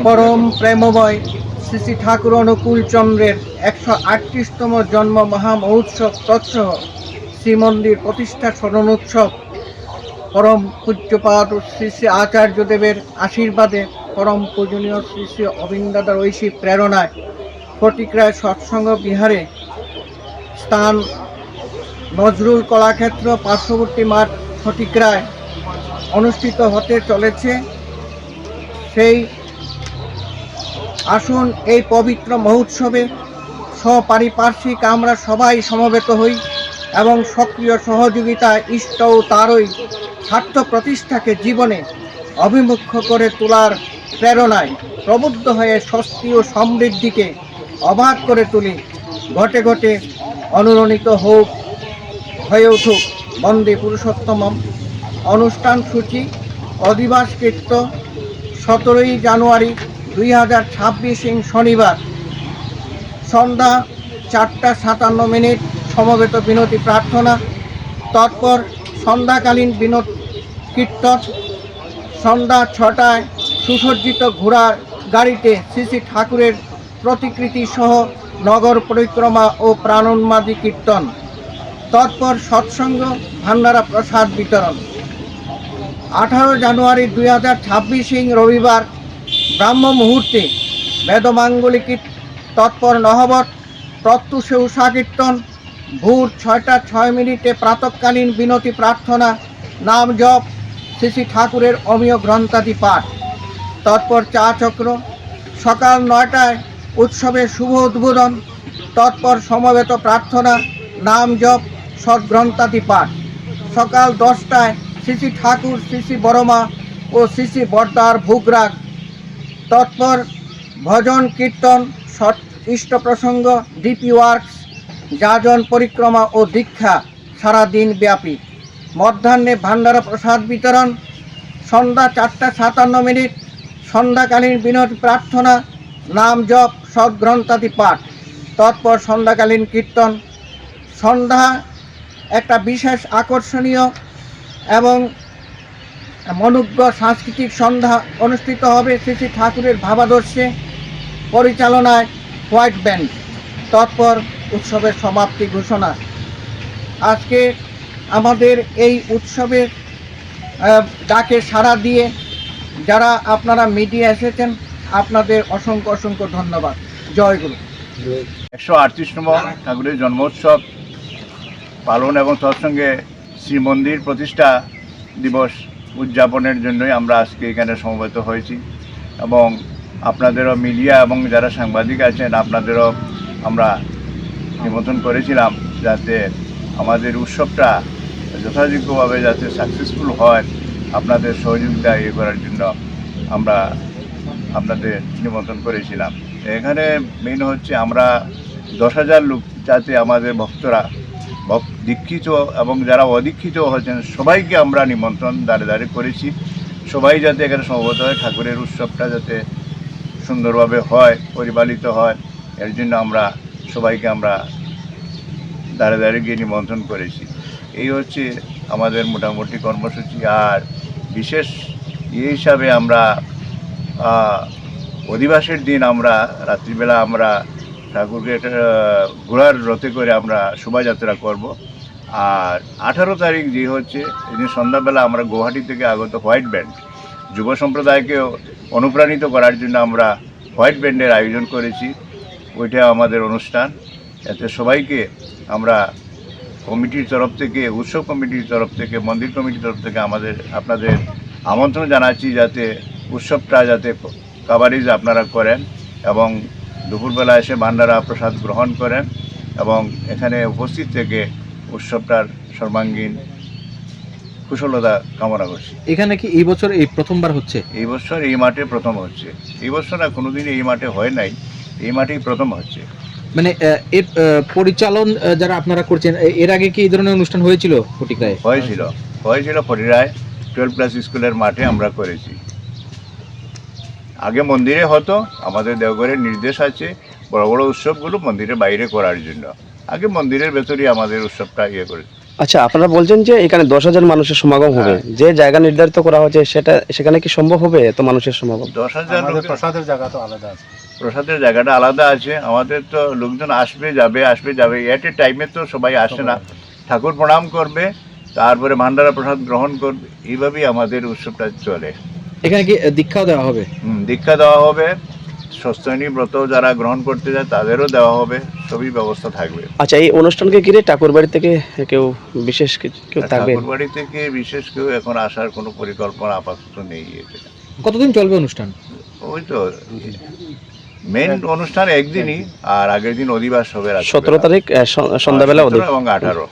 পরম প্রেমময় শ্রী শ্রী ঠাকুর অনুকূল চন্দ্রের 138তম জন্ম মহামহোৎসব তৎসহ শ্রীমন্দির প্রতিষ্ঠা স্মরণোৎসব পরম পূজ্যপাদ শ্রী শ্রী আচার্যদেবের আশীর্বাদে পরম পূজনীয় শ্রী শ্রী অবিন্দাদার ঐশী প্রেরণায় ফটিকরায় সৎসঙ্গ বিহারে স্থান নজরুল কলাক্ষেত্র পার্শ্ববর্তী মাঠ ফটিকরায় অনুষ্ঠিত হতে চলেছে। সেই আসুন এই পবিত্র মহোৎসবে সপারিপার্শ্বিক আমরা সবাই সমবেত হই এবং সক্রিয় সহযোগিতায় ইষ্ট ও তারই স্বার্থ প্রতিষ্ঠাকে জীবনে অভিমুখ্য করে তোলার প্রেরণায় প্রবুদ্ধ হয়ে স্বস্তি ও সমৃদ্ধিকে অবাধ করে তুলি। ঘটে ঘটে অনুরণিত হোক হয়ে উঠুক বন্দে পুরুষোত্তমম। অনুষ্ঠান সূচি অধিবাসকৃত 17ই জানুয়ারি 2026 শনিবার সন্ধ্যা 4:57 সমবেত বিনতি প্রার্থনা, তৎপর সন্ধ্যাকালীন বিনোদ কীর্তন, সন্ধ্যা 6টায় সুসজ্জিত ঘোড়ার গাড়িতে শ্রী শ্রী ঠাকুরের প্রতিকৃতি সহ নগর পরিক্রমা ও প্রাণোন্মাদী কীর্তন, তৎপর সৎসঙ্গ ভান্ডারা প্রসাদ বিতরণ। 18 জানুয়ারি 2026 রবিবার ব্রাহ্ম মুহূর্তে বেদমাঙ্গলিক তৎপর নহবত প্রত্যুষে উষা কীর্তন, ভোর 6টা 6 প্রাতঃকালীন বিনতি প্রার্থনা, নাম জপ, শ্রী শ্রী ঠাকুরের অমীয় গ্রন্থাদি পাঠ, তৎপর চা চক্র। সকাল 9টায় উৎসবের শুভ উদ্বোধন, তৎপর সমবেত প্রার্থনা, নাম জপ, সদ্গ্রন্থাদি পাঠ। সকাল 10টায় শ্রী শ্রী ঠাকুর, শ্রী শ্রী বড়মা ও শ্রী শ্রী বর্দার ভোগরাগ, তৎপর ভজন কীর্তন, ইষ্ট প্রসঙ্গ, ডিপি ওয়ার্কস, যাজন পরিক্রমা ও দীক্ষা সারাদিন ব্যাপী। মধ্যাহ্নে ভান্ডারা প্রসাদ বিতরণ। সন্ধ্যা 4:57 সন্ধ্যাকালীন বিনতি প্রার্থনা, নাম জপ, সদ্গ্রন্থাদি পাঠ, তৎপর সন্ধ্যাকালীন কীর্তন। সন্ধ্যা একটা বিশেষ আকর্ষণীয় এবং মনোজ্ঞ সাংস্কৃতিক সন্ধ্যা অনুষ্ঠিত হবে শ্রী শ্রী ঠাকুরের ভাবাদর্শে, পরিচালনায় হোয়াইট ব্যান্ড, তৎপর উৎসবের সমাপ্তি ঘোষণা। আজকে আমাদের এই উৎসবের ডাকে সাড়া দিয়ে যারা আপনারা মিডিয়া এসেছেন, আপনাদের অসংখ্য অসংখ্য ধন্যবাদ। জয় গুরু। 138তম ঠাকুরের জন্মোৎসব পালন এবং তৎসঙ্গে শ্রীমন্দির প্রতিষ্ঠা দিবস উদযাপনের জন্যই আমরা আজকে এখানে সমবেত হয়েছি এবং আপনাদেরও মিডিয়া এবং যারা সাংবাদিক আছেন আপনাদেরও আমরা নিমন্ত্রণ করেছিলাম যাতে আমাদের উৎসবটা যথাযোগ্যভাবে যাতে সাকসেসফুল হয় আপনাদের সহযোগিতা করার জন্য আমরা আপনাদের নিমন্ত্রণ করেছিলাম। এখানে মেইন হচ্ছে আমরা 10,000 লোক যাতে আমাদের ভক্তরা দীক্ষিত এবং যারা অদীক্ষিত হচ্ছেন সবাইকে আমরা নিমন্ত্রণ দ্বারে দ্বারে করেছি। সবাই যাতে এখানে সমবেত হয়, ঠাকুরের উৎসবটা যাতে সুন্দরভাবে হয়, পরিপালিত হয়, এর জন্য আমরা সবাইকে আমরা দ্বারে দ্বারে গিয়ে নিমন্ত্রণ করেছি। এই হচ্ছে আমাদের মোটামুটি কর্মসূচি। আর বিশেষ হিসাবে আমরা অধিবাসের দিন আমরা রাত্রিবেলা আমরা ঠাকুরকে ঘোড়ার রথে করে আমরা শোভাযাত্রা করব। আর 18 তারিখ যে হচ্ছে এদিন সন্ধ্যাবেলা আমরা গুয়াহাটি থেকে আগত হোয়াইট ব্যান্ড যুব সম্প্রদায়কে অনুপ্রাণিত করার জন্য আমরা হোয়াইট ব্যান্ডের আয়োজন করেছি। ওইটা আমাদের অনুষ্ঠান। এতে সবাইকে আমরা কমিটির তরফ থেকে, উৎসব কমিটির তরফ থেকে, মন্দির কমিটির তরফ থেকে আপনাদের আমন্ত্রণ জানাচ্ছি যাতে উৎসবটা যাতে কাভারেজ আপনারা করেন এবং দুপুরবেলা এসে ভান্ডারা প্রসাদ গ্রহণ করেন এবং এখানে উপস্থিত থেকে উৎসবটার সর্বাঙ্গীন কুশলতা কামনা করছি। এখানে কি এই বছর এই প্রথমবার হচ্ছে? এই বছর এই মাঠে প্রথম হচ্ছে। এই বছর না, কোনোদিন এই মাঠে হয় নাই, এই মাঠেই প্রথম হচ্ছে। মানে এর পরিচালন যারা আপনারা করছেন, এর আগে কি এই ধরনের অনুষ্ঠান হয়েছিল ফটিকরায়? হয়েছিল ফটিকরায় 12+ স্কুলের মাঠে আমরা করেছি। আগে মন্দিরে হতো, আমাদের দেওঘরের নির্দেশ আছে বড় বড় উৎসবগুলো মন্দিরের বাইরে করার জন্য। আগে মন্দিরের ভেতরেই আমাদের উৎসবটা করেছি। আচ্ছা, আপনারা বলছেন যে এখানে 10,000 মানুষের সমাগম হবে, যে জায়গা নির্ধারিত করা হয়েছে সেখানে কি সম্ভব হবে এত মানুষের সমাগম? 10,000 আমাদের প্রসাদের জায়গা তো আলাদা আছে। প্রসাদের জায়গাটা আলাদা আছে, আমাদের তো লোকজন আসবে যাবে এট এ টাইমে তো সবাই আসে না, ঠাকুর প্রণাম করবে তারপরে ভান্ডারা প্রসাদ গ্রহণ করবে, এইভাবেই আমাদের উৎসবটা চলে। এখানে কি দীক্ষাও দেওয়া হবে? দীক্ষা দেওয়া হবে, সস্তনী ব্রত যারা গ্রহণ করতে যায় তাদেরও দেওয়া হবে, সবই ব্যবস্থা থাকবে। আচ্ছা, এই অনুষ্ঠানকে ঘিরে ঠাকুর বাড়ি থেকে কেউ বিশেষ কেউ থাকবে? ঠাকুর বাড়ি থেকে বিশেষ কেউ এখন আসার কোনো পরিকল্পনা আপাতত নেই। কতদিন চলবে অনুষ্ঠান? ওই তো মেন অনুষ্ঠান একদিনই, আর আগের দিন অধিবাস হবে 17 তারিখ সন্ধ্যাবেলা 17 এবং 18।